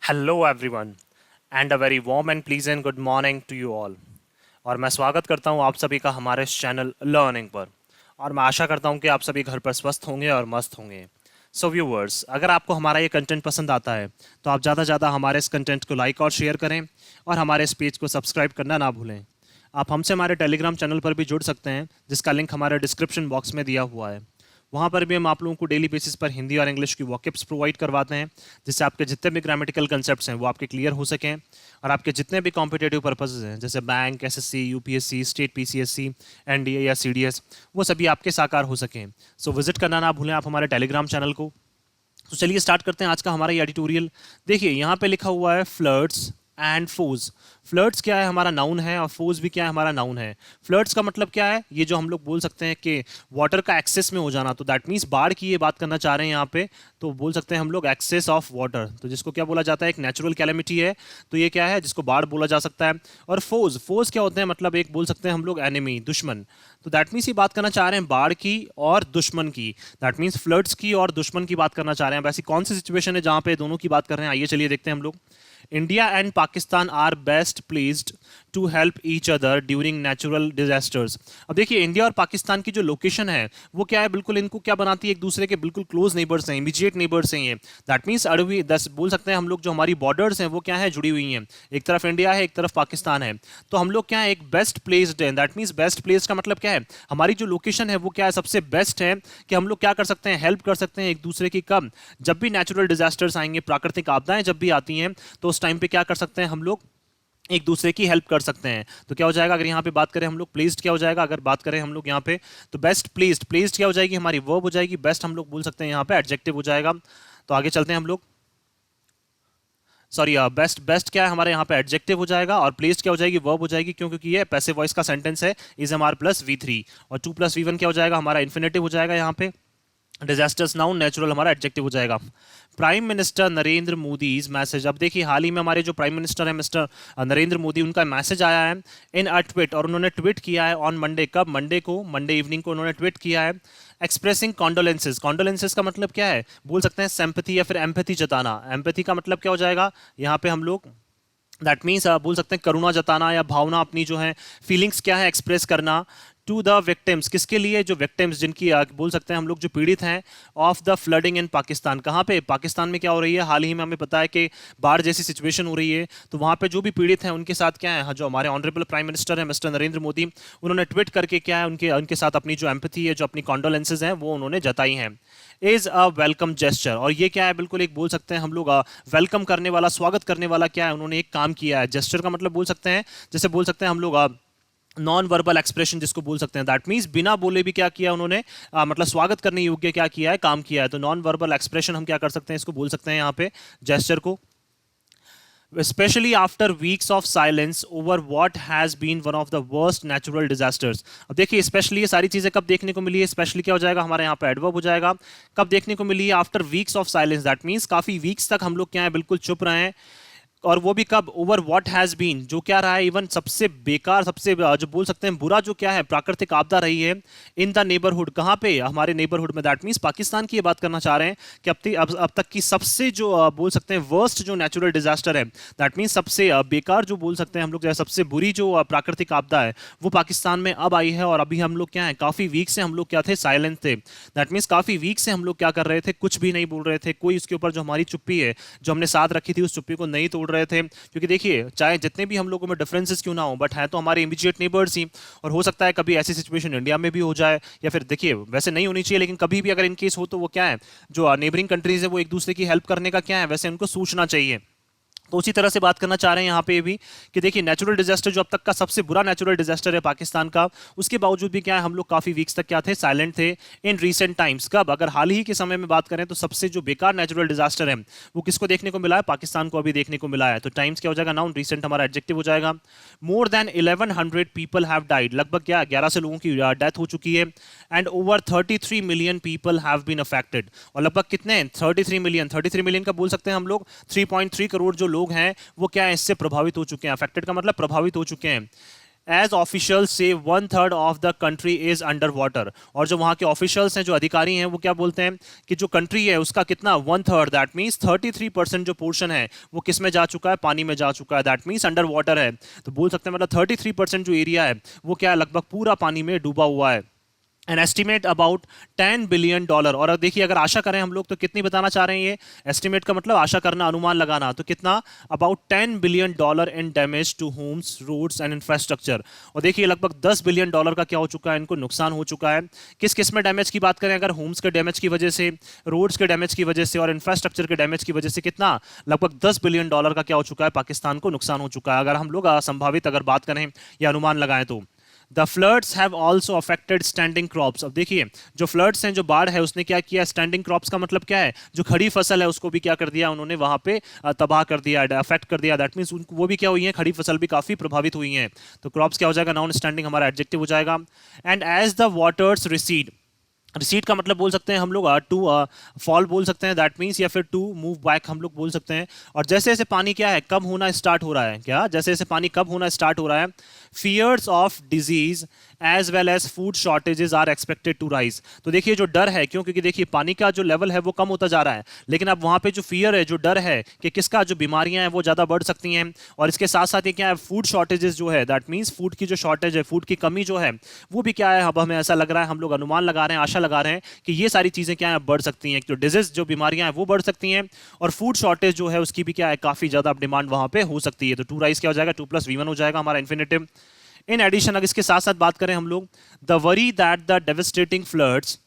Hello everyone and a very warm and pleasant good morning to you all. और मैं स्वागत करता हूं आप सभी का हमारे इस चैनल लर्निंग पर। और मैं आशा करता हूं कि आप सभी घर पर स्वस्थ होंगे और मस्त होंगे। सो व्यूवर्स, अगर आपको हमारा ये कंटेंट पसंद आता है तो आप ज़्यादा से ज़्यादा हमारे इस कंटेंट को लाइक और शेयर करें और हमारे इस पेज को सब्सक्राइब करना ना भूलें। आप हमसे हमारे टेलीग्राम चैनल पर भी जुड़ सकते हैं, जिसका लिंक हमारे डिस्क्रिप्शन बॉक्स में दिया हुआ है। वहाँ पर भी हम आप लोगों को डेली बेसिस पर हिंदी और इंग्लिश की वॉकिब्स प्रोवाइड करवाते हैं, जिससे आपके जितने भी ग्रामेटिकल कंसेप्ट्स हैं वो आपके क्लियर हो सकें और आपके जितने भी कॉम्पिटेटिव पर्पसेस हैं जैसे bank, SSC, UPSC, state PCSC, NDA या सीडीएस, वो सभी आपके साकार हो सकें। सो विजिट करना ना भूलें आप हमारे टेलीग्राम चैनल को। तो चलिए स्टार्ट करते हैं आज का हमारा ये एडिटोरियल। देखिए यहाँ पे लिखा हुआ है फ्लर्ट्स एंड फोज। फ्लर्ट्स क्या है, हमारा नाउन है, और फोज भी क्या है, हमारा नाउन है। फ्लर्ट्स का मतलब क्या है, ये जो हम लोग बोल सकते हैं कि वाटर का एक्सेस में हो जाना, तो दैट मीन्स बाढ़ की ये बात करना चाह रहे हैं यहाँ पे। तो बोल सकते हैं हम लोग एक्सेस ऑफ वाटर, तो जिसको क्या बोला जाता है, एक नेचुरल कैलेमिटी है, तो ये क्या है, जिसको बाढ़ बोला जा सकता है। और फोज, फोज क्या होते हैं, मतलब एक बोल सकते हैं हम लोग एनिमी, दुश्मन। तो दैट मीन्स ये बात करना चाह रहे हैं बाढ़ की और दुश्मन की। दैट मीन्स फ्लड्स की और दुश्मन की बात करना चाह रहे हैं। वैसी कौन सी सिचुएशन है जहां पे दोनों की बात कर रहे हैं, आइए चलिए देखते हैं हम लोग। India and Pakistan are best placed to help each other during natural disasters. अब देखिए इंडिया और पाकिस्तान की जो लोकेशन है वो क्या है, बिल्कुल इनको क्या बनाती है, एक दूसरे के बिल्कुल क्लोज नेबर्स हैं, इमीडिएट नेबर्स हैं ये। दैट मीन्स अड़वी दस बोल सकते हैं हम लोग, जो हमारी बॉर्डर्स हैं वो क्या है, जुड़ी हुई हैं। एक तरफ इंडिया है, एक तरफ पाकिस्तान है, तो हम लोग क्या है, एक बेस्ट प्लेस्ड है। दैट मीन्स बेस्ट प्लेस्ड का मतलब क्या है, हमारी जो लोकेशन है वो क्या है, सबसे बेस्ट है कि हम लोग क्या कर सकते हैं, हेल्प कर सकते हैं एक दूसरे की। कब, जब भी नेचुरल डिजास्टर्स आएंगे, प्राकृतिक आपदाएं जब भी आती हैं, तो उस टाइम पे क्या कर सकते हैं हम लोग, एक दूसरे की हेल्प कर सकते हैं। तो क्या हो जाएगा, अगर यहाँ पे बात करें हम लोग प्लेस्ड, क्या हो जाएगा, अगर बात करें हम लोग यहाँ पे, तो बेस्ट प्लेस्ड, प्लेस्ड क्या हो जाएगी, हमारी वर्ब हो जाएगी। बेस्ट हम लोग बोल सकते हैं यहाँ पे एडजेक्टिव हो जाएगा। तो आगे चलते हैं हम लोग। सॉरी, बेस्ट, बेस्ट क्या है हमारे यहाँ पे, एडजेक्टिव हो जाएगा, और प्लेस्ड क्या हो जाएगी, वर्ब हो जाएगी। क्यों, क्योंकि ये पैसिव वॉइस का सेंटेंस है। Is am are plus V3, और टू प्लस V1 क्या हो जाएगा, हमारा इन्फिनेटिव हो जाएगा यहाँ पे। डिजास्टर्स नाउन, नेचुरल हमारा एडजेक्टिव हो जाएगा। Prime minister Narendra Modi message. अब देखिए हाल ही में हमारे जो प्राइम मिनिस्टर है मिस्टर नरेंद्र मोदी, उनका मैसेज आया है इन अ ट्वीट, और उन्होंने ट्वीट किया है ऑन मंडे। कब, मंडे को, मंडे इवनिंग को उन्होंने ट्वीट किया है, एक्सप्रेसिंग कॉन्डोलेंसेज। कॉन्डोलेंसेज का मतलब क्या है, बोल सकते हैं सिंपैथी या फिर एम्पैथी जताना। एम्पैथी का मतलब क्या हो जाएगा यहाँ पे हम लोग, दैट मीन्स बोल सकते हैं करुणा जताना या भावना अपनी जो है, फीलिंग्स क्या है, एक्सप्रेस करना। टू द विक्टिम्स, किसके लिए, जो विक्टिम्स, जिनकी बोल सकते हैं हम लोग जो पीड़ित हैं, ऑफ द फ्लडिंग इन पाकिस्तान। कहाँ पे, पाकिस्तान में क्या हो रही है, हाल ही में हमें पता है कि बाढ़ जैसी सिचुएशन हो रही है, तो वहाँ पे जो भी पीड़ित हैं उनके साथ क्या है, हाँ, जो हमारे ऑनरेबल प्राइम मिनिस्टर है मिस्टर नरेंद्र मोदी, उन्होंने ट्वीट करके क्या है, उनके उनके साथ अपनी जो एम्पैथी है, जो अपनी कॉन्डोलेंसेज हैं, वो उन्होंने जताई हैं। इज अ वेलकम जेस्चर, और ये क्या है, बिल्कुल एक बोल सकते हैं हम लोग वेलकम करने वाला, स्वागत करने वाला क्या है, उन्होंने एक काम किया है। जेस्चर का मतलब बोल सकते हैं, जैसे बोल सकते हैं हम लोग नॉन वर्बल एक्सप्रेशन जिसको बोल सकते हैं। दैट मीन्स बिना बोले भी क्या किया उन्होंने, मतलब स्वागत करने योग्य क्या किया है, काम किया है। तो नॉन वर्बल एक्सप्रेशन हम क्या कर सकते हैं, इसको बोल सकते हैं यहाँ पे जेस्चर को। especially after weeks of silence over what has been one of the worst natural disasters। अब देखिए स्पेशली ये सारी चीजें कब देखने को मिली है, स्पेशली क्या हो जाएगा हमारे यहाँ पे एडवर्ब हो जाएगा। कब देखने को मिली है, after weeks of silence. That means काफी वीक्स तक हम लोग क्या है, बिल्कुल चुप रहे हैं। और वो भी कब, ओवर व्हाट हैज बीन, जो क्या रहा है, इवन सबसे बेकार, सबसे जो बोल सकते हैं बुरा जो क्या है, प्राकृतिक आपदा रही है, इन द नेबरहुड, कहाँ पे, हमारे नेबरहुड में। दैट मीन्स पाकिस्तान की ये बात करना चाह रहे हैं कि अब तक की सबसे जो बोल सकते हैं वर्स्ट जो नेचुरल डिजास्टर है, दैट मीन्स सबसे बेकार जो बोल सकते हैं हम लोग, सबसे बुरी जो प्राकृतिक आपदा है, वो पाकिस्तान में अब आई है। और अभी हम लोग क्या है, काफी वीक से हम लोग क्या थे, साइलेंट थे। दैट मीन्स काफी वीक से हम लोग क्या कर रहे थे, कुछ भी नहीं बोल रहे थे, कोई उसके ऊपर जो हमारी चुप्पी है, जो हमने साथ रखी थी, उस चुप्पी को नहीं तोड़ रहे थे। क्योंकि देखिए चाहे जितने भी हम लोगों में डिफरेंसेस क्यों ना हो, बट है तो हमारे इमीडिएट नेबर्स ही। और हो सकता है कभी ऐसी सिचुएशन इंडिया में भी हो जाए, या फिर देखिए वैसे नहीं होनी चाहिए, लेकिन कभी भी अगर इनकेस हो, तो वो क्या है, जो नेबरिंग कंट्रीज है वो एक दूसरे की हेल्प करने का क्या है, वैसे उनको सोचना चाहिए। तो उसी तरह से बात करना चाह रहे हैं यहाँ पे भी कि देखिए नेचुरल डिजास्टर जो अब तक का सबसे बुरा नेचुरल डिजास्टर है पाकिस्तान का, उसके बावजूद भी क्या है, हम लोग काफी वीक्स तक क्या थे, साइलेंट थे। इन रीसेंट टाइम्स, कब, अगर हाल ही के समय में बात करें, तो सबसे जो बेकार नेचुरल डिजास्टर है वो किसको देखने को मिला है, पाकिस्तान को अभी देखने को मिला है। तो टाइम्स क्या हो जाएगा, नाउन, रिसेंट हमारा एडजेक्टिव हो जाएगा। More than 1100 people have died, लगभग क्या 1100 लोगों की डेथ हो चुकी है। And over 33 million people have been affected, और लगभग कितने, 33 मिलियन, 33 मिलियन का बोल सकते हैं हम लोग 3.3 करोड़ जो लोग हैं वो क्या है, इससे प्रभावित हो चुके हैं। अफेक्टेड का मतलब प्रभावित हो चुके हैं। एज ऑफिशियल से 1/3 of the country is under water. और जो वहाँ के ऑफिशियल्स हैं, जो अधिकारी हैं, वो क्या बोलते हैं कि जो कंट्री है उसका कितना 1/3, दैट मीन्स 33% जो पोर्शन है वो किस में जा चुका है, पानी में जा चुका है, दैट मीन्स अंडर वाटर है। तो बोल सकते हैं मतलब 33% जो एरिया है वो क्या है, लगभग पूरा पानी में डूबा हुआ है। An estimate about $10 billion. और अब देखिए अगर आशा करें हम लोग तो कितनी बताना चाह रहे हैं, ये एस्टिमेट का मतलब आशा करना, अनुमान लगाना, तो कितना, about $10 billion in damage to homes, roads and infrastructure. और देखिए लगभग $10 बिलियन का क्या हो चुका है, इनको नुकसान हो चुका है। किस किस में डैमेज की बात करें, अगर होम्स के डैमेज की वजह से, रोड्स के डैमेज की वजह से और इंफ्रास्ट्रक्चर के डैमेज की वजह से कितना, लगभग $10 बिलियन का क्या हो चुका है, पाकिस्तान को नुकसान हो चुका है। अगर हम लोग संभावित अगर बात करें या अनुमान लगाएं तो the floods have also affected standing crops. अब देखिए जो फ्लड्स हैं, जो बाढ़ है, उसने क्या किया, स्टैंडिंग क्रॉप्स का मतलब क्या है, जो खड़ी फसल है उसको भी क्या कर दिया उन्होंने, वहां पे तबाह कर दिया, अफेक्ट कर दिया। दैट मीन्स वो भी क्या हुई है, खड़ी फसल भी काफी प्रभावित हुई हैं। तो क्रॉप्स क्या हो जाएगा, नाउन, स्टैंडिंग हमारा एडजेक्टिव हो जाएगा। And as the waters recede, recede का मतलब बोल सकते हैं हम लोग टू फॉल बोल सकते हैं, दैट मीन्स, या फिर टू मूव बैक हम लोग बोल सकते हैं। और जैसे जैसे पानी क्या है, कम होना स्टार्ट हो रहा है, क्या, जैसे जैसे पानी कम होना स्टार्ट हो रहा है, fears of disease as well as food shortages are expected to rise. तो देखिए जो डर है, क्यों, क्योंकि देखिए पानी का जो लेवल है वो कम होता जा रहा है, लेकिन अब वहां पे जो फियर है, जो डर है कि किसका, जो बीमारियां हैं वो ज्यादा बढ़ सकती हैं। और इसके साथ साथ ये क्या है, फूड शॉर्टेजेस जो है, दैट मीन्स फूड की जो शॉर्टेज है, फूड की कमी जो है वो भी क्या है, अब हमें ऐसा लग रहा है, हम लोग अनुमान लगा रहे हैं, आशा लगा रहे हैं कि ये सारी चीजें क्या है, बढ़ सकती हैं। जो डिजीज, जो बीमारियां हैं वो बढ़ सकती हैं, और फूड शॉर्टेज जो है उसकी भी क्या है, काफी ज्यादा डिमांड वहां पे हो सकती है। तो टू राइज क्या हो जाएगा, 2+V1 हो जाएगा हमारा इन्फिनेटिव। इन एडिशन, अगर इसके साथ साथ बात करें हम लोग, the worry that the devastating floods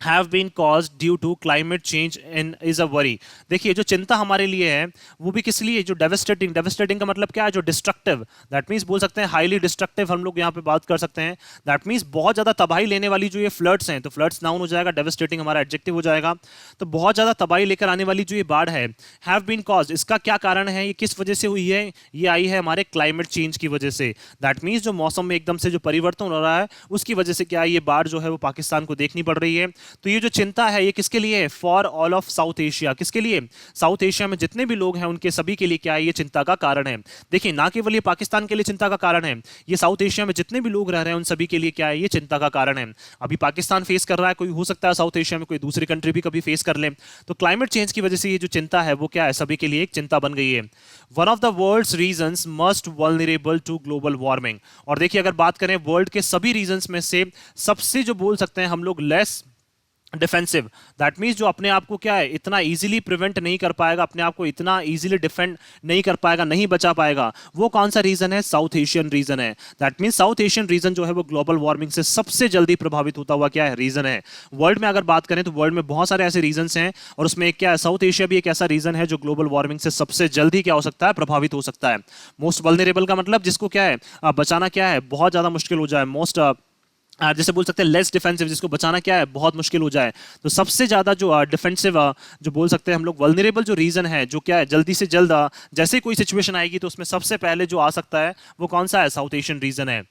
have been caused due to climate change and is a worry। देखिए जो चिंता हमारे लिए है वो भी किस लिए, जो डेविस्टेटिंग, डेविस्टेटिंग का मतलब क्या है, जो डिस्ट्रक्टिव, दैट मीन्स बोल सकते हैं हाईली डिस्ट्रक्टिव, हम लोग यहाँ पे बात कर सकते हैं। दैट मीन्स बहुत ज्यादा तबाही लेने वाली जो ये फ्लड्स हैं, तो फ्लड्स नाउन हो जाएगा, डेविस्टेटिंग हमारा एडजेक्टिव हो जाएगा। तो बहुत ज्यादा तबाही लेकर आने वाली जो ये बाढ़ है, हैव बीन कॉज्ड, इसका क्या कारण है, ये किस वजह से हुई है, ये आई है हमारे क्लाइमेट चेंज की वजह से। दैट मीन्स जो मौसम में एकदम से जो परिवर्तन हो रहा है उसकी वजह से क्या है, ये बाढ़ जो है वो पाकिस्तान को देखनी पड़ रही है। तो ये जो चिंता है ये किसके लिए है, for all of south Asia, किसके लिए, साउथ एशिया में जितने भी लोग हैं उनके सभी के लिए क्या है, ये चिंता का कारण है। देखिए ना केवल ये पाकिस्तान के लिए चिंता का कारण है, ये साउथ एशिया में जितने भी लोग रह रहे हैं उन सभी के लिए क्या है, ये चिंता का कारण है। अभी पाकिस्तान फेस कर रहा है, कोई हो सकता है साउथ एशिया में कोई दूसरी कंट्री भी कभी फेस कर ले। तो क्लाइमेट चेंज की वजह से ये जो चिंता है वो क्या है, सभी के लिए एक चिंता बन गई है। One of the world's regions most vulnerable to global warming. और देखिए अगर बात करें वर्ल्ड के सभी रीजंस में से सबसे जो बोल सकते हैं हम लोग लेस डिफेंसिव, दैट मीन्स जो अपने आप को क्या है, इतना इजीली प्रिवेंट नहीं कर पाएगा, अपने आप को इतना इजीली डिफेंड नहीं कर पाएगा, नहीं बचा पाएगा, वो कौन सा रीजन है, साउथ एशियन रीजन है। That means south Asian region जो है वो ग्लोबल वार्मिंग से सबसे जल्दी प्रभावित होता हुआ क्या है, रीजन है। वर्ल्ड में अगर बात करें तो वर्ल्ड में बहुत सारे ऐसे रीजन हैं, और उसमें एक क्या है, साउथ एशिया भी एक ऐसा रीजन है जो ग्लोबल वार्मिंग से सबसे जल्दी क्या हो सकता है, प्रभावित हो सकता है। मोस्ट वल्नरेबल का मतलब जिसको क्या है, बचाना क्या है, बहुत ज्यादा मुश्किल हो जाए। मोस्ट जैसे बोल सकते हैं लेस डिफेंसिव, जिसको बचाना क्या है, बहुत मुश्किल हो जाए। तो सबसे ज्यादा जो डिफेंसिव जो बोल सकते हैं हम लोग वल्नरेबल जो रीजन है, जो क्या है जल्दी से जल्द जैसे कोई सिचुएशन आएगी तो उसमें सबसे पहले जो आ सकता है वो कौन सा है, साउथ एशियन रीजन है।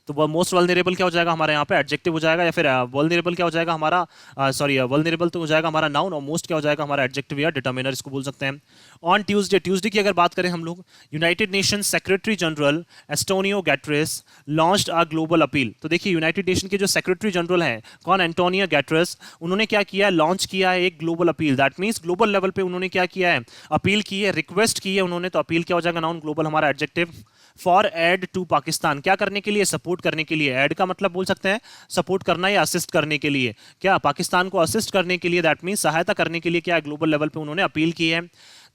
तो वो मोस्ट वल्नरेबल क्या हो जाएगा हमारे यहाँ पे एडजेक्टिव हो जाएगा, या फिर वल्नरेबल क्या हो जाएगा हमारा, सॉरी वल्नरेबल तो हो जाएगा हमारा नाउन, और मोस्ट क्या हो जाएगा हमारा एडजेक्टिव या डिटर्मिनर, इसको बोल सकते हैं। ऑन ट्यूसडे, ट्यूसडे की अगर बात करें हम लोग, United Nations secretary general Antonio Guterres launched a global appeal. तो देखिए यूनाइटेड नेशन के जो सेक्रेटरी जनरल हैं, कौन, एंटोनियो गैट्रेस, उन्होंने क्या किया है, लॉन्च किया है एक global appeal. That means global level पे उन्होंने क्या किया है, अपील की है, रिक्वेस्ट की है उन्होंने। तो अपील क्या हो जाएगा नाउन, ग्लोबल हमारा adjective. For aid to Pakistan, क्या करने के लिए, सपोर्ट करने के लिए। एड का मतलब बोल सकते हैं सपोर्ट करना या असिस्ट करने के लिए, क्या पाकिस्तान को असिस्ट करने के लिए, दैट मीन सहायता करने के लिए क्या ग्लोबल लेवल पे उन्होंने अपील की है।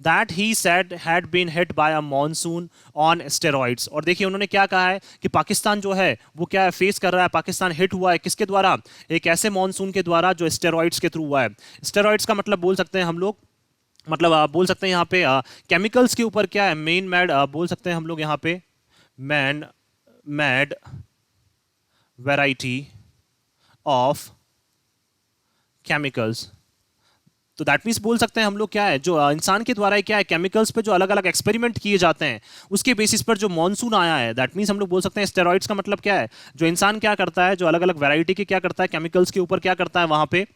That he said had been hit by a monsoon on steroids. और देखिए उन्होंने क्या कहा है कि पाकिस्तान जो है वो क्या है, फेस कर रहा है, पाकिस्तान हिट हुआ है किसके द्वारा, एक ऐसे मॉनसून के द्वारा जो स्टेरॉइड्स के थ्रू हुआ है। स्टेरॉइड्स का मतलब बोल सकते हैं हम लोग, मतलब बोल सकते हैं यहाँ पे केमिकल्स के ऊपर क्या है, मेन मैड बोल सकते हैं हम लोग यहाँ पे man mad variety of chemicals. तो दैट मीन्स बोल सकते हैं हम लोग क्या है, जो इंसान के द्वारा क्या है, केमिकल्स पे जो अलग अलग एक्सपेरिमेंट किए जाते हैं उसके बेसिस पर जो मॉनसून आया है। दैट मीन्स हम लोग बोल सकते हैं स्टेरॉइड्स का मतलब क्या है, जो इंसान क्या करता है, जो अलग अलग वैरायटी के क्या करता है, केमिकल्स के ऊपर क्या करता है, वहां पे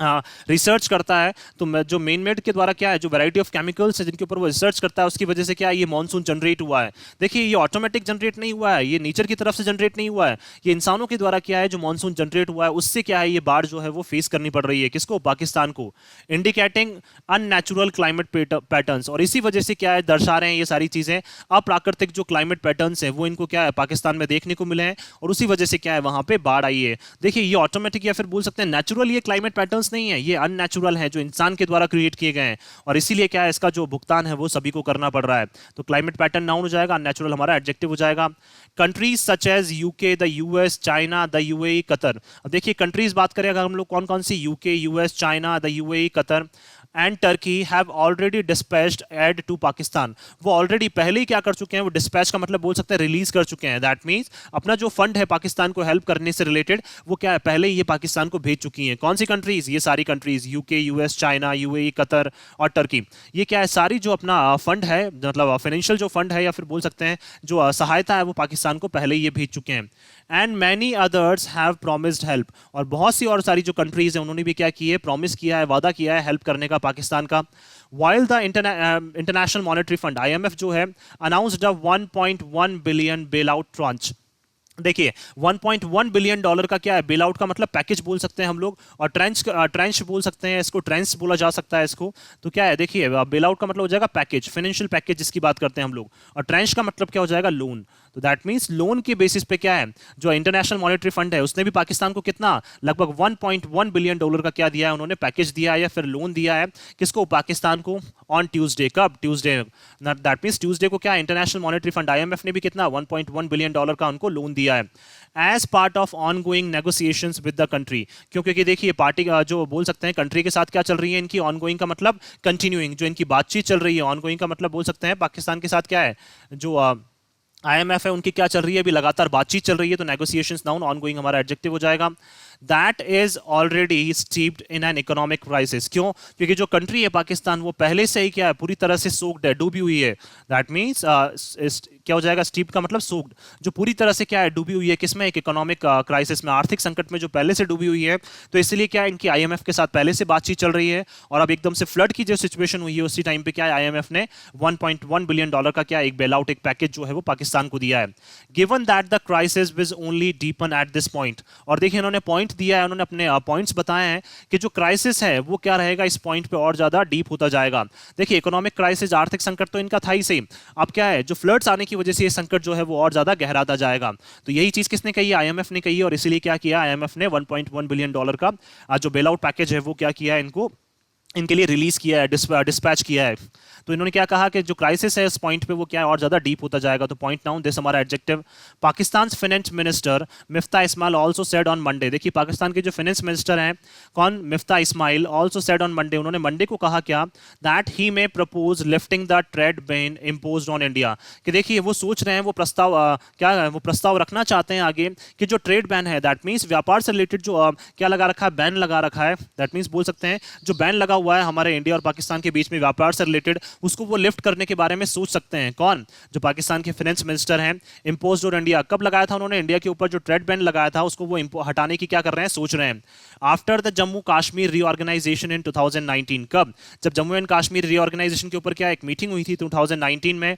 रिसर्च करता है, तो जो मेड के द्वारा क्या है, जो वैरायटी ऑफ केमिकल्स है जिनके ऊपर वो रिसर्च करता है, उसकी वजह से क्या है ये मानसून जनरेट हुआ है। देखिए ये ऑटोमेटिक जनरेट नहीं हुआ है, ये नेचर की तरफ से जनरेट नहीं हुआ है, ये इंसानों के द्वारा क्या है जो मानसून जनरेट हुआ है उससे क्या है ये बाढ़ जो है वो फेस करनी पड़ रही है, किसको, पाकिस्तान को, इंडिकेटिंग अननेचुरल क्लाइमेट पैटर्न्स। और इसी वजह से क्या है दर्शा रहे हैं ये सारी चीजें, अप्राकृतिक जो क्लाइमेट पैटर्न्स है वो इनको क्या है पाकिस्तान में देखने को मिले हैं, और उसी वजह से क्या है वहां पे बाढ़ आई है। देखिए ये ऑटोमेटिक या फिर बोल सकते हैं नेचुरल ये क्लाइमेट पैटर्न्स नहीं है, ये अननेचुरल है जो इंसान के द्वारा क्रिएट किए गए हैं, और इसीलिए क्या है इसका जो भुगतान है वो सभी को करना पड़ रहा है। तो क्लाइमेट पैटर्न नाउन हो जाएगा, अननेचुरल हमारा एडजेक्टिव हो जाएगा। Countries such as UK, the US, China, the UAE, Qatar. अब देखिए कंट्रीज बात करें अगर हम लोग कौन कौन सी, UK, US, China, the UAE, Qatar and Turkey have already dispatched aid to Pakistan. वो ऑलरेडी पहले ही क्या कर चुके हैं, वो डिस्पैच का मतलब बोल सकते हैं रिलीज कर चुके हैं। दैट मींस अपना जो फंड है पाकिस्तान को हेल्प करने से रिलेटेड वो क्या है पहले ही ये पाकिस्तान को भेज चुकी हैं। कौन सी कंट्रीज, ये सारी countries, UK, US, China, UAE, Qatar और टर्की, ये क्या है सारी जो अपना फंड है, मतलब फाइनेंशियल जो फंड है या फिर बोल सकते हैं जो सहायता है वो पाकिस्तान को पहले ही ये भेज चुके हैं। And many others have promised help, और बहुत सी और सारी जो कंट्रीज हैं उन्होंने भी क्या किया है, प्रॉमिस किया है, वादा किया है हेल्प करने का पाकिस्तान का। While the international monetary fund IMF जो है अनाउंस्ड अ 1.1 बिलियन बेल आउट ट्रांच। देखिए 1.1 बिलियन डॉलर का क्या है बेल आउट का मतलब पैकेज बोल सकते हैं हम लोग, और ट्रेंच बोल सकते हैं इसको, ट्रेंच बोला जा सकता है इसको। तो क्या है देखिए बेल आउट का मतलब हो जाएगा पैकेज, फाइनेंशियल पैकेज जिसकी बात करते हैं हम लोग, और ट्रेंच का मतलब क्या हो जाएगा लोन। तो दैट मींस लोन के बेसिस पे क्या है जो इंटरनेशनल मॉनेटरी फंड है उसने भी पाकिस्तान को कितना लगभग 1.1 बिलियन डॉलर का क्या दिया है, उन्होंने पैकेज दिया है या फिर लोन दिया है किसको, पाकिस्तान को, ऑन ट्यूसडे। कब, ट्यूसडे। दैट मींस ट्यूसडे को क्या इंटरनेशनल मॉनेटरी फंड आईएमएफ ने भी कितना 1.1 बिलियन डॉलर का उनको लोन दिया है as part of ongoing negotiations with the country. क्योंकि देखिए पार्टी जो बोल सकते हैं कंट्री के साथ क्या चल रही है इनकी, ऑन गोइंग का मतलब कंटिन्यूइंग, जो इनकी बातचीत चल रही है, ऑन गोइंग का मतलब बोल सकते हैं पाकिस्तान के साथ क्या है जो आईएमएफ है उनकी क्या चल रही है, अभी लगातार बातचीत चल रही है, तो नेगोशिएशंस नाउन, ऑनगोइंग हमारा एडजेक्टिव हो जाएगा। That is already steeped in an economic crisis. क्यों, क्योंकि जो कंट्री है पाकिस्तान वो पहले से ही क्या है पूरी तरह से सोक्ड है, डूबी हुई है। दैट मींस क्या हो जाएगा, स्टीप्ड का मतलब सोक्ड, जो पूरी तरह से क्या है डूबी हुई है किसमें, एक इकोनॉमिक क्राइसिस में, आर्थिक संकट में जो पहले से डूबी हुई है। तो इसलिए क्या है इनकी आईएमएफ के साथ पहले से बातचीत चल रही है, और अब एकदम से फ्लड की जो सिचुएशन हुई है उसी टाइम पे क्या है आईएमएफ ने 1.1 बिलियन डॉलर का क्या एक बेल आउट, एक पैकेज जो है वो पाकिस्तान को दिया है। Given that the crisis will only deepen at this point. और देखिए इन्होंने पॉइंट दिया है, उन्होंने अपने पॉइंट्स बताए हैं कि जो क्राइसिस है वो क्या रहेगा, इस पॉइंट पे और ज्यादा डीप होता जाएगा। देखिए इकोनॉमिक क्राइसिस, आर्थिक संकट तो इनका था ही सही, अब क्या है जो फ्लड्स आने की वजह से ये संकट जो है वो और ज्यादा गहराता जाएगा। तो यही चीज किसने कही, आईएमएफ ने कही, और इसीलिए क्या किया आईएमएफ ने 1.1 बिलियन डॉलर का जो बेल आउट पैकेज है वो क्या किया है इनको, इनके लिए रिलीज किया है, डिस्पैच किया है। तो इन्होंने क्या कहा कि जो क्राइसिस है इस पॉइंट पे वो क्या है और ज्यादा डीप होता जाएगा। तो पॉइंट नाउन दिस हमारा adjective. Pakistan finance minister Miftah Ismail also said on Monday. देखिए पाकिस्तान के जो फाइनेंस मिनिस्टर हैं कौन, Miftah Ismail, also said on Monday, उन्होंने मंडे को कहा क्या, that he may propose lifting the trade ban imposed on India. कि देखिए वो सोच रहे हैं, वो प्रस्ताव क्या है, वो प्रस्ताव रखना चाहते हैं आगे कि जो ट्रेड बैन है, दैट मीन्स व्यापार से रिलेटेड जो क्या लगा रखा है, बैन लगा रखा है, दैट मीन्स बोल सकते हैं जो बैन लगा हुआ है हमारे इंडिया और पाकिस्तान के बीच में व्यापार से रिलेटेड, उसको वो लिफ्ट करने के बारे में सोच सकते हैं। कौन, जो पाकिस्तान के फाइनेंस मिनिस्टर हैं। इंपोज्ड ऑन इंडिया, कब लगाया था उन्होंने, इंडिया के ऊपर जो ट्रेड बैन लगाया था उसको वो हटाने की क्या कर रहे हैं, सोच रहे हैं। After the Jammu Kashmir reorganisation in 2019, कब, जब जम्मू एंड कश्मीर रीऑर्गेनाइजेशन के ऊपर क्या एक मीटिंग हुई थी 2019 में,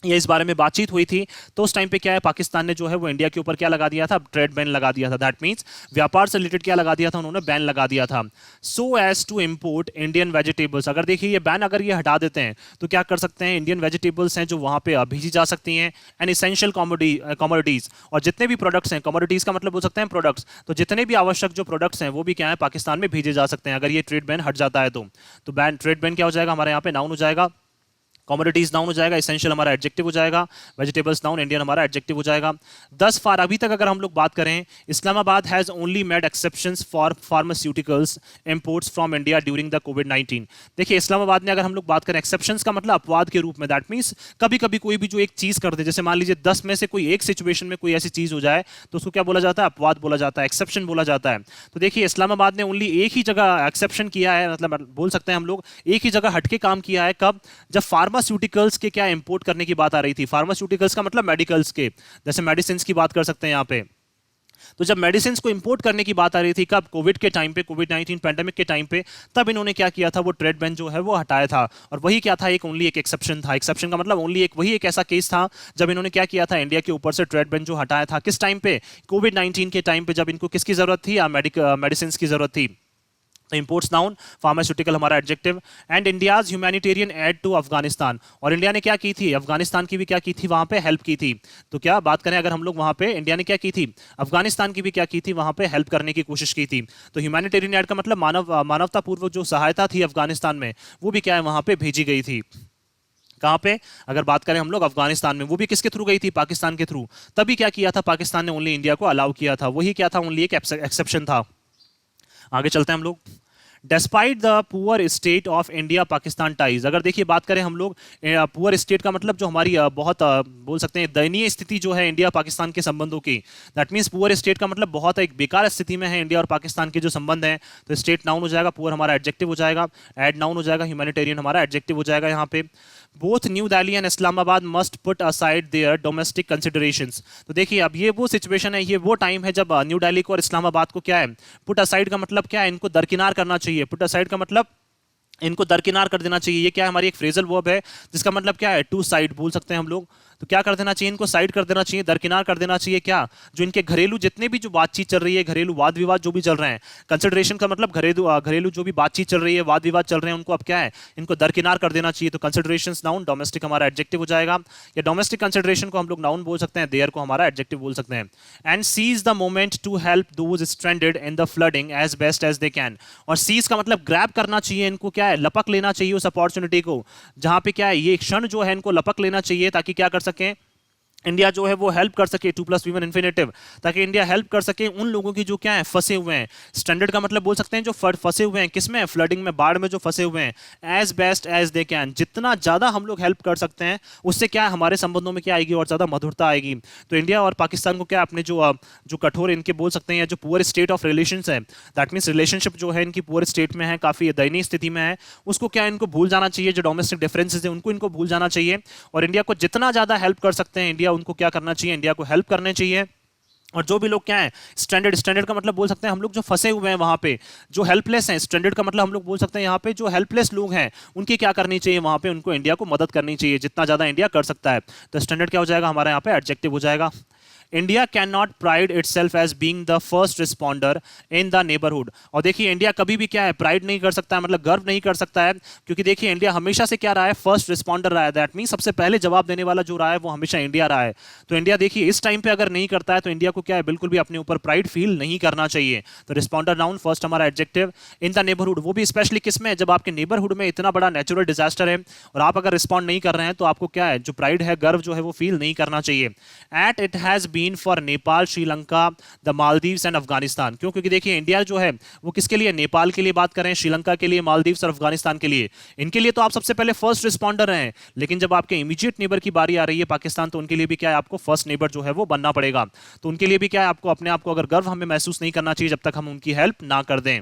ये इस बारे में बातचीत हुई थी, तो उस टाइम पे क्या है पाकिस्तान ने जो है वो इंडिया के ऊपर क्या लगा दिया था, ट्रेड बैन लगा दिया था। दैट मींस व्यापार से रिलेटेड क्या लगा दिया था उन्होंने, बैन लगा दिया था। So as to import Indian vegetables. अगर देखिए ये बैन अगर ये हटा देते हैं तो क्या कर सकते हैं, इंडियन वेजिटेबल्स हैं जो वहां पे भेजी जा सकती हैं, एंड इसेंशियल कमोडिटीज, और जितने भी प्रोडक्ट्स हैं, कमोडिटीज का मतलब हो सकते हैं प्रोडक्ट्स, तो जितने भी आवश्यक जो प्रोडक्ट्स हैं वो भी क्या है पाकिस्तान में भेजे जा सकते हैं अगर ये ट्रेड बैन हट जाता है तो बैन, ट्रेड बैन क्या हो जाएगा हमारे यहाँ पे, नाउन हो जाएगा, कमोडिटीज नाउन हो जाएगा, एसेंशियल हमारा एडजेक्टिव हो जाएगा, वेजिटेबल्स नाउन, इंडियन हमारा एडजेक्टिव हो जाएगा। दस फार अभी तक अगर हम लोग बात करें, Islamabad has only made exceptions for pharmaceuticals imports from India during the कोविड-19। देखिए इस्लामाबाद ने अगर हम लोग बात करें एक्सेप्शंस का मतलब अपवाद के रूप में, दैट मींस कभी कभी कोई भी जो एक चीज कर दे, जैसे मान लीजिए 10 में से कोई एक सिचुएशन में कोई ऐसी चीज हो जाए तो उसको क्या बोला जाता है, अपवाद बोला जाता है, एक्सेप्शन बोला जाता है। तो देखिए इस्लामाबाद ने ओनली एक ही जगह एक्सेप्शन किया है, मतलब बोल सकते हैं हम लोग एक ही जगह हटके काम किया है, कब, जब फार्मास्यूटिकल्स के क्या इंपोर्ट करने की बात आ रही थी। फार्मास्यूटिकल्स का मतलब मेडिकल्स के, जैसे मेडिसिन की बात कर सकते हैं यहाँ पे। तो जब मेडिसिन को इंपोर्ट करने की बात आ रही थी, कब? कोविड के टाइम पे, कोविड-19 पैंडेमिक के टाइम पे, तब इन्होंने क्या किया था, वो ट्रेड बैन जो है वो हटाया था। और वही क्या था, एक ओनली एक एक्सेप्शन था। एक्सेप्शन का मतलब ओनली एक, वही एक ऐसा केस था जब इन्होंने क्या किया था, इंडिया के ऊपर से ट्रेड बैन जो हटाया था। किस टाइम पे? कोविड-19 के टाइम पे, जब इनको किसकी जरूरत थी? मेडिसिन की जरूरत थी। तो इंपोर्ट्स नाउन, फार्मास्यूटिकल हमारा adjective. And India's humanitarian aid to Afghanistan, और इंडिया ने क्या की थी, अफगानिस्तान की भी क्या की थी, वहां पे हेल्प की थी। तो क्या बात करें, अगर हम लोग वहां पे, इंडिया ने क्या की थी, अफगानिस्तान की भी क्या की थी, वहां पे हेल्प करने की कोशिश की थी। तो ह्यूमैनिटेरियन एड का मतलब मानवतापूर्वक जो सहायता थी अफगानिस्तान में, वो भी क्या है, वहां पे भेजी गई थी। कहां पे? अगर बात करें हम लोग अफगानिस्तान में, वो भी किसके थ्रू गई थी, पाकिस्तान के थ्रू। तभी क्या किया था, पाकिस्तान ने ओनली इंडिया को अलाउ किया था। वही क्या था, ओनली एक एक्सेप्शन था। आगे चलते हैं हम लोग। Despite the poor state of India Pakistan ties, अगर देखिए बात करें हम लोग, पुअर स्टेट का मतलब जो हमारी बहुत बोल सकते हैं दयनीय स्थिति जो है इंडिया पाकिस्तान के संबंधों की, दैट मीन्स पुअर स्टेट का मतलब बहुत एक बेकार स्थिति में है इंडिया और पाकिस्तान के जो संबंध हैं। तो स्टेट नाउन हो जाएगा, पुअर हमारा एडजेक्टिव हो जाएगा, एड नाउन हो जाएगा, ह्यूमैनिटेरियन हमारा एडजेक्टिव हो जाएगा यहाँ पे। Both new Delhi and Islamabad must put aside there domestic considerations, तो देखिए अब ये वो सिचुएशन है, ये वो टाइम है जब न्यू दिल्ली को और इस्लामाबाद को क्या है, पुट असाइड का मतलब क्या है, इनको दरकिनार करना चाहिए। पुट असाइड का मतलब इनको दरकिनार कर देना चाहिए। ये क्या है, हमारी एक फ्रेजल वर्ब है जिसका मतलब क्या है, टू साइड बोल सकते हैं हम लोग। तो क्या कर देना चाहिए, इनको साइड कर देना चाहिए, दरकिनार कर देना चाहिए। क्या? जो इनके घरेलू जितने भी जो बातचीत चल रही है, घरेलू वाद विवाद जो भी चल रहे हैं, कंसिडरेशन का मतलब घरेलू जो भी बातचीत चल रही है, वाद विवाद चल रहे हैं, उनको अब क्या है, इनको दरकिनार कर देना चाहिए। तो कंसिडरेशंस नाउन, डोमेस्टिक हमारा एडजेक्टिव हो जाएगा, या डोमेस्टिक कंसिडरेशन को हम लोग नाउन बोल सकते हैं, देयर को हमारा एडजेक्टिव बोल सकते हैं। And seize the moment to help those stranded in the flooding as best as they can, और सीज का मतलब ग्रैब करना चाहिए, इनको क्या है, लपक लेना चाहिए उस अपॉर्चुनिटी को, जहां पे क्या है, ये क्षण जो है इनको लपक लेना चाहिए, ताकि क्या कर सकें, इंडिया जो है वो हेल्प कर सके, टू प्लस वी1 इन्फिनेटिव, ताकि इंडिया हेल्प कर सके उन लोगों की जो क्या है, फंसे हुए हैं। स्टैंडर्ड का मतलब बोल सकते हैं जो फंसे हुए हैं, किसमें, फ्लडिंग में, बाढ़ में जो फंसे हुए हैं। As best as they can, जितना ज्यादा हम लोग हेल्प कर सकते हैं, उससे क्या है, हमारे संबंधों में क्या आएगी, और ज्यादा मधुरता आएगी। तो इंडिया और पाकिस्तान को क्या, अपने जो कठोर इनके बोल सकते हैं, जो पुअर स्टेट ऑफ रिलेशंस है, दैट मीन्स रिलेशनशिप जो है इनकी पुअर स्टेट में है, काफी दयनीय स्थिति में है, उसको क्या इनको भूल जाना चाहिए। जो डोमेस्टिक डिफरेंसेस है उनको इनको भूल जाना चाहिए, और इंडिया को जितना ज्यादा हेल्प कर सकते हैं, इंडिया उनको क्या करना चाहिए, इंडिया को हेल्प करने चाहिए। और जो भी लोग क्या है, स्टैंडर्ड का मतलब बोल सकते हैं हम लोग जो फंसे हुए हैं वहां पे, जो हेल्पलेस हैं, स्टैंडर्ड का मतलब हम लोग बोल सकते हैं यहाँ पे जो हेल्पलेस लोग हैं, उनकी क्या करनी चाहिए, वहां पे उनको इंडिया को मदद करनी चाहिए, जितना ज्यादा इंडिया कर सकता है। तो स्टैंडर्ड क्या हो जाएगा हमारा यहाँ पे, एडजेक्टिव हो जाएगा। India can not pride itself as being the first responder in the neighbourhood, और देखिए इंडिया कभी भी क्या है, प्राइड नहीं कर सकता है, मतलब गर्व नहीं कर सकता है, क्योंकि देखिए इंडिया हमेशा से क्या रहा है, फर्स्ट रिस्पॉन्डर रहा है। दैट मीन सबसे पहले जवाब देने वाला जो रहा है वो हमेशा इंडिया रहा है। तो इंडिया देखिए इस टाइम पे अगर नहीं करता है, तो इंडिया को क्या है, बिल्कुल भी अपने ऊपर प्राइड फील नहीं करना चाहिए। तो रिस्पॉन्डर नाउन, फर्स्ट हमारा एडजेक्टिव। इन द नेबरहुड, वो भी स्पेशली किसमें, जब आपके नेबरहुड में इतना बड़ा नेचुरल डिजास्टर है और आप अगर रिस्पॉन्ड नहीं कर रहे हैं, तो आपको क्या है, जो प्राइड है, गर्व जो है वो फील नहीं करना चाहिए। As it has been for Nepal, Sri Lanka, the Maldives and Afghanistan, क्यों? क्योंकि देखिए इंडिया जो है वो किसके लिए, नेपाल के लिए बात करें, श्रीलंका के लिए, मालदीव्स और अफगानिस्तान के लिए, इनके लिए तो आप सबसे पहले फर्स्ट रिस्पॉन्डर हैं। लेकिन जब आपके इमीडिएट नेबर की बारी आ रही है पाकिस्तान, तो उनके लिए भी क्या है, आपको फर्स्ट नेबर जो है वो बनना पड़ेगा। तो उनके लिए भी क्या है, आपको अपने आप को अगर गर्व हमें महसूस नहीं करना चाहिए जब तक हम उनकी हेल्प ना कर दें।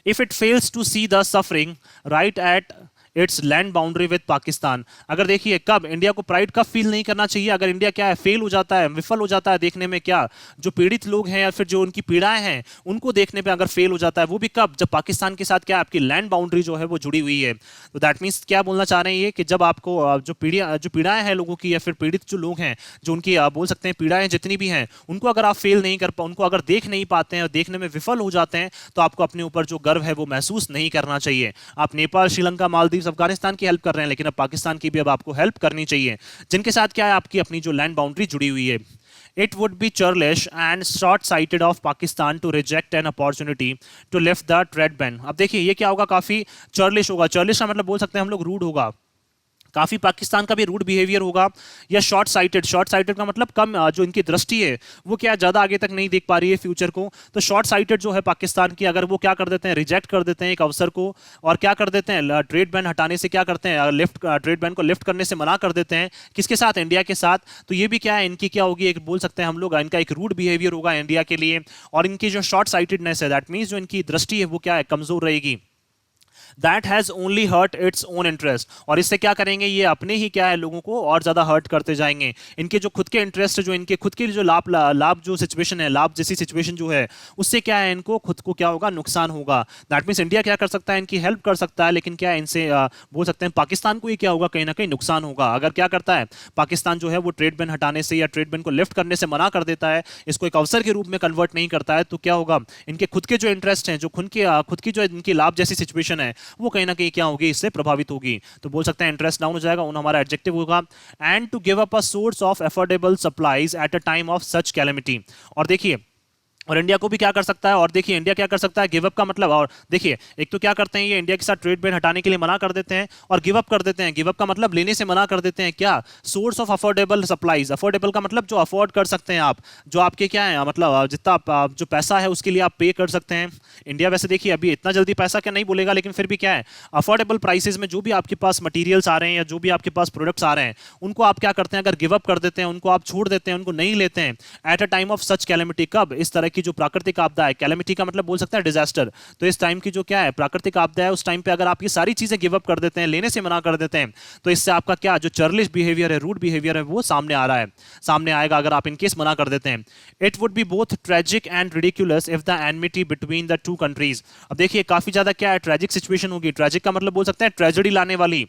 If it fails to see the suffering right at its land boundary with Pakistan, अगर देखिए कब इंडिया को प्राइड कब फील नहीं करना चाहिए, अगर इंडिया क्या है, फेल हो जाता है, विफल हो जाता है देखने में, क्या जो पीड़ित लोग हैं या फिर जो उनकी पीड़ाएं हैं उनको देखने पे अगर फेल हो जाता है, वो भी कब, जब पाकिस्तान के साथ क्या आपकी लैंड बाउंड्री जो है वो जुड़ी हुई है। तो दैट मीन्स क्या बोलना चाह रहे हैं ये, कि जब आपको जो पीड़ाएं हैं लोगों की, या फिर पीड़ित जो लोग हैं, जो उनकी बोल सकते हैं पीड़ाएं जितनी भी हैं, उनको अगर आप फेल नहीं कर उनको अगर देख नहीं पाते हैं और देखने में विफल हो जाते हैं, तो आपको अपने ऊपर जो गर्व है वो महसूस नहीं करना चाहिए। आप नेपाल, श्रीलंका, मालदीव, अफगानिस्तान की हेल्प कर रहे हैं, लेकिन अब पाकिस्तान की भी अब आपको हेल्प करनी चाहिए, जिनके साथ क्या है, आपकी अपनी जो लैंड बाउंड्री जुड़ी हुई है। It would be churlish and short-sighted of Pakistan to reject an opportunity to lift the trade ban. अब देखिए ये क्या होगा, काफी चर्लिश होगा। चर्लिश का मतलब बोल सकते हैं हम लोग रूड होगा, काफी पाकिस्तान का भी रूड बिहेवियर होगा। या शॉर्ट साइटेड का मतलब कम, जो इनकी दृष्टि है वो क्या ज्यादा आगे तक नहीं देख पा रही है फ्यूचर को। तो शॉर्ट साइटेड जो है पाकिस्तान की, अगर वो क्या कर देते हैं, रिजेक्ट कर देते हैं एक अवसर को, और क्या कर देते हैं, ट्रेड बैन हटाने से क्या करते हैं, ट्रेड बैन को लिफ्ट करने से मना कर देते हैं, किसके साथ, इंडिया के साथ। तो ये भी क्या है, इनकी क्या होगी, एक बोल सकते हैं हम लोग, इनका एक रूड बिहेवियर होगा इंडिया के लिए। और इनकी जो शॉर्ट साइटेडनेस है, दैट मीन्स जो इनकी दृष्टि है वो क्या है, कमजोर रहेगी। That has only hurt its own interest. और इससे क्या करेंगे, ये अपने ही क्या है लोगों को और ज्यादा हर्ट करते जाएंगे। इनके जो खुद के इंटरेस्ट, जो इनके खुद के जो लाभ जो सिचुएशन है, लाभ जैसी सिचुएशन जो है, उससे क्या है इनको खुद को क्या होगा, नुकसान होगा। दैट मीन्स इंडिया क्या कर सकता है, इनकी हेल्प कर सकता है, लेकिन क्या है इनसे बोल सकते हैं पाकिस्तान को ही क्या होगा, कहीं ना कहीं नुकसान होगा। अगर क्या करता है पाकिस्तान जो है वो ट्रेड बैन हटाने से या ट्रेड बैन को लिफ्ट करने से मना कर देता है, इसको एक अवसर के रूप में कन्वर्ट नहीं करता है, तो क्या होगा, इनके खुद के जो इंटरेस्ट हैं, जो खुद की जो इनकी लाभ जैसी सिचुएशन है, वो कहीं ना कहीं क्या होगी, इससे प्रभावित होगी। तो बोल सकते हैं इंटरेस्ट डाउन हो जाएगा, उन हमारा एडजेक्टिव होगा। And to give up a source of affordable supplies at a time of such calamity. और देखिए, और इंडिया को भी क्या कर सकता है, और देखिए इंडिया क्या कर सकता है, गिव अप का मतलब, और देखिए एक तो क्या करते हैं ये इंडिया के साथ ट्रेड बैन हटाने के लिए मना कर देते हैं और गिव अप कर देते हैं। गिव अप का मतलब लेने से मना कर देते हैं। क्या, source of affordable supplies. Affordable का मतलब जो अफोर्ड कर सकते हैं आप, जो आपके क्या है मतलब जितना जो पैसा है उसके लिए आप पे कर सकते हैं। इंडिया वैसे देखिए अभी इतना जल्दी पैसा क्या नहीं बोलेगा, लेकिन फिर भी क्या है, अफोर्डेबल प्राइसेस में जो भी आपके पास मटीरियल्स आ रहे हैं या जो भी आपके पास प्रोडक्ट्स आ रहे हैं, उनको आप क्या करते हैं, अगर गिव अप कर देते हैं, उनको आप छोड़ देते हैं, उनको नहीं लेते हैं eight a time of such calamity. कब, इस तरह की जो प्राकृतिक आपदा है, कैलेमिटी का मतलब बोल सकता है डिजास्टर, तो इस टाइम की जो क्या है प्राकृतिक आपदा है, उस टाइम पे अगर आप ये सारी चीजें गिव अप कर देते हैं, लेने से मना कर देते हैं, तो इससे आपका क्या जो चर्लिश बिहेवियर है, रूड बिहेवियर है, वो सामने आ रहा है, सामने आएगा अगर आप इनकेस मना कर देते हैं। It would be both tragic and ridiculous if the enmity between the two countries. अब देखिए काफी ज्यादा क्या है, ट्रेजिक सिचुएशन होगी। ट्रेजिक का मतलब बोल सकते हैं ट्रेजेडी लाने वाली,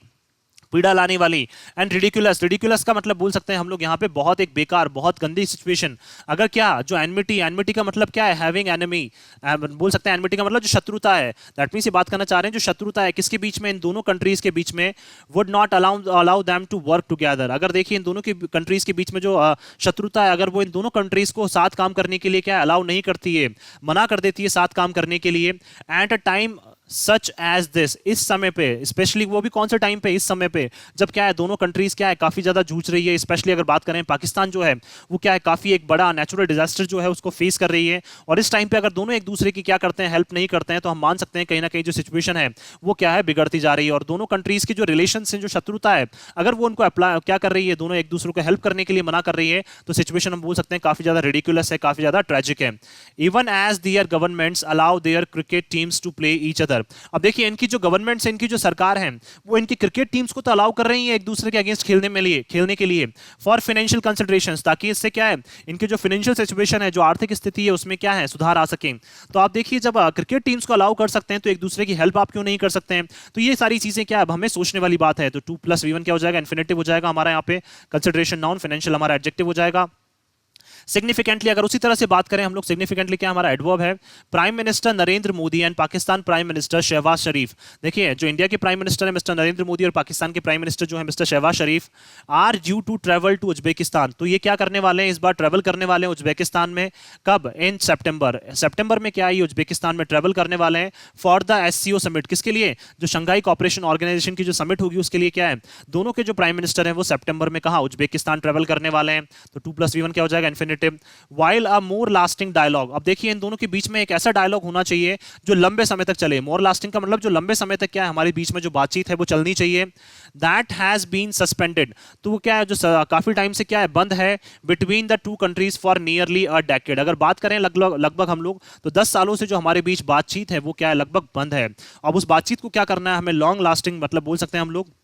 पीड़ा लाने वाली। एंड रिडिकुलस, रिडिकुलस का मतलब बोल सकते हैं हम लोग यहाँ पे बहुत एक बेकार, बहुत गंदी सिचुएशन। अगर क्या जो एनमिटी, एनमिटी का मतलब क्या है, हैविंग एनिमी, बोल सकते हैं एनमिटी का मतलब जो शत्रुता है। दैट मीन्स ये बात करना चाह रहे हैं जो शत्रुता है किसके बीच में, इन दोनों कंट्रीज के बीच में, would not allow them to work together. अगर देखिए इन दोनों की कंट्रीज के बीच में जो शत्रुता है, अगर वो इन दोनों कंट्रीज को साथ काम करने के लिए क्या अलाउ नहीं करती है, मना कर देती है साथ काम करने के लिए, at a time such as this, इस समय पे स्पेशली, वो भी कौन से टाइम पे, इस समय पे जब क्या है दोनों कंट्रीज क्या है काफी ज्यादा जूझ रही है। स्पेशली अगर बात करें पाकिस्तान जो है वो क्या है काफी एक बड़ा नेचुरल डिजास्टर जो है उसको फेस कर रही है, और इस टाइम पे अगर दोनों एक दूसरे की क्या करते हैं, हेल्प नहीं करते हैं, तो हम मान सकते हैं कहीं ना कहीं जो सिचुएशन है वो क्या है बिगड़ती जा रही है। और दोनों कंट्रीज की जो रिलेशन है, जो शत्रुता है, अगर वो उनको अप्लाई क्या कर रही है, दोनों एक दूसरे को हेल्प करने के लिए मना कर रही है, तो सिचुएशन हम बोल सकते हैं काफी ज्यादा रिडिकुलस है, काफी ज्यादा ट्रेजिक है। Even as their governments allow their cricket teams to play each other. अब देखिए इनकी जो गवर्नमेंट्स है, इनकी जो सरकार है, वो इनकी क्रिकेट टीम्स को तो अलाउ कर रही है एक दूसरे के अगेंस्ट खेलने के लिए फॉर फाइनेंशियल कंसिडरेशंस, ताकि इससे क्या है इनके जो फाइनेंशियल सिचुएशन है, जो आर्थिक स्थिति है, उसमें क्या है सुधार आ सके। तो आप देखिए जब क्रिकेट टीम्स को अलाउ कर सकते हैं तो एक दूसरे की हेल्प आप क्यों नहीं कर सकते हैं। तो ये सारी चीजें क्या अब हमें सोचने वाली बात है। तो 2+V1 क्या हो जाएगा, इन्फिनेटिव हो जाएगा हमारा यहाँ पे, कंसिडरेशन नाउन, फाइनेंशियल हमारा एडजेक्टिव हो जाएगा। सिग्निफिकेंटली अगर उसी तरह से बात करें हम लोग, सिग्निफिकेंटली क्या हमारा एडवर्ब है, prime minister Narendra Modi and Pakistan prime minister Shahbaz Sharif. देखिए जो इंडिया के प्राइम मिनिस्टर है मिस्टर नरेंद्र मोदी, और पाकिस्तान के प्राइम मिनिस्टर जो है mister Shahbaz Sharif, are due to travel to Uzbekistan. तो ये क्या करने वाले हैं, इस बार ट्रेवल करने वाले हैं उज्बेकिस्तान में। कब, इन सितंबर, सितंबर में क्या है ये उज्बेकिस्तान में ट्रेवल करने वाले हैं फॉर द एससीओ समिट। किसके लिए, जो शंघाई कोऑपरेशन ऑर्गेनाइजेशन की जो समिट होगी उसके लिए क्या है, दोनों के जो प्राइम मिनिस्टर हैं वो सितंबर में कहा उज्बेकिस्तान ट्रेवल करने वाले हैं। तो 2+V1 क्या हो जाएगा, infinitive. While a more lasting dialogue. अब देखिए इन दोनों के बीच में एक ऐसा डायलॉग होना चाहिए जो लंबे समय तक चले। मोर लास्टिंग का मतलब जो लंबे समय तक क्या है हमारे बीच में जो बातचीत है वो चलनी चाहिए। दैट हैज बीन सस्पेंडेड, तो वो क्या है जो काफी टाइम से क्या है बंद है, between the two countries for nearly a decade. अगर बात करें लगभग हम लोग तो 10 सालों से जो हमारे बीच बातचीत है वो क्या है लगभग बंद है। अब उस बातचीत को क्या करना है हमें, लॉन्ग लास्टिंग मतलब बोल सकते हैं हम लोग।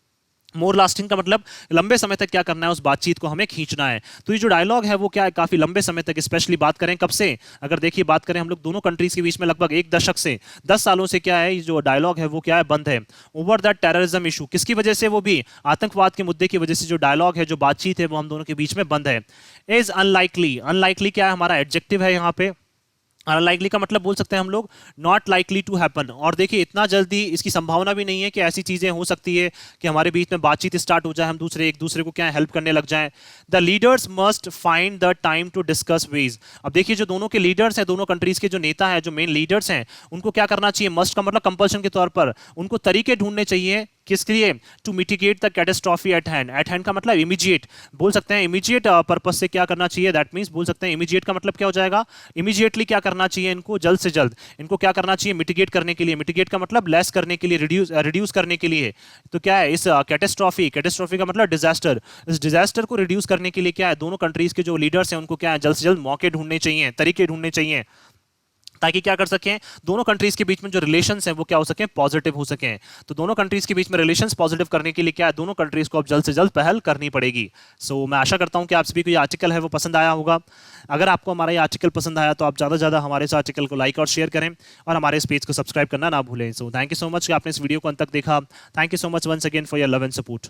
मोर लास्टिंग का मतलब लंबे समय तक क्या करना है, उस बातचीत को हमें खींचना है। तो ये जो डायलॉग है वो क्या है काफी लंबे समय तक, स्पेशली बात करें कब से, अगर देखिए बात करें हम लोग दोनों कंट्रीज के बीच में लगभग 1 दशक से 10 सालों से क्या है ये जो डायलॉग है वो क्या है बंद है। ओवर द टेररिज्म इशू, किसकी वजह से, वो भी आतंकवाद के मुद्दे की वजह से जो डायलॉग है, जो बातचीत है वो हम दोनों के बीच में बंद है। इज अनलाइकली, अनलाइकली क्या है हमारा एडजेक्टिव है यहाँ पे। अनलाइकली का मतलब बोल सकते हैं हम लोग नॉट लाइकली टू हैपन। और देखिए इतना जल्दी इसकी संभावना भी नहीं है कि ऐसी चीजें हो सकती है कि हमारे बीच में बातचीत स्टार्ट हो जाए, हम एक दूसरे को क्या हेल्प करने लग जाएं। The leaders must find the time to discuss ways. अब देखिए जो दोनों के लीडर्स हैं, दोनों कंट्रीज के जो नेता हैं, जो मेन लीडर्स हैं, उनको क्या करना चाहिए, मस्ट का मतलब कंपल्शन के तौर पर उनको तरीके ढूंढने चाहिए किसके लिए, to mitigate the catastrophe at hand. At hand का मतलब इमीडिएट, बोल सकते हैं इमीडिएट पर्पस से क्या करना चाहिए, दैट मींस बोल सकते हैं इमीडिएट का मतलब क्या हो जाएगा, इमीडिएटली क्या करना चाहिए इनको, जल्द से जल्द इनको क्या करना चाहिए, मिटिगेट करने के लिए। मिटिगेट का मतलब लेस करने के लिए, रिड्यूस करने के लिए। तो क्या है इस कैटास्ट्रॉफी, कैटास्ट्रॉफी का मतलब डिजास्टर, इस डिजास्टर को रिड्यूस करने के लिए क्या है दोनों कंट्रीज के जो लीडर्स हैं उनको क्या है जल्द से जल्द मौके ढूंढने चाहिए, तरीके ढूंढने चाहिए। ताकि क्या कर सकें, दोनों कंट्रीज के बीच में जो रिलेशंस हैं वो क्या हो सके, पॉजिटिव हो सकें। तो दोनों कंट्रीज के बीच में रिलेशंस पॉजिटिव करने के लिए क्या है, दोनों कंट्रीज को अब जल्द से जल्द पहल करनी पड़ेगी। सो मैं आशा करता हूं कि आप सभी को ये आर्टिकल है वो पसंद आया होगा। अगर आपको हमारा ये आर्टिकल पसंद आया तो आप ज़्यादा से ज़्यादा हमारे इस आर्टिकल को लाइक और शेयर करें और हमारे इस पेज को सब्सक्राइब करना ना भूलें। So thank you so much कि आपने इस वीडियो को अंत तक देखा। Thank you so much once again for your love and support.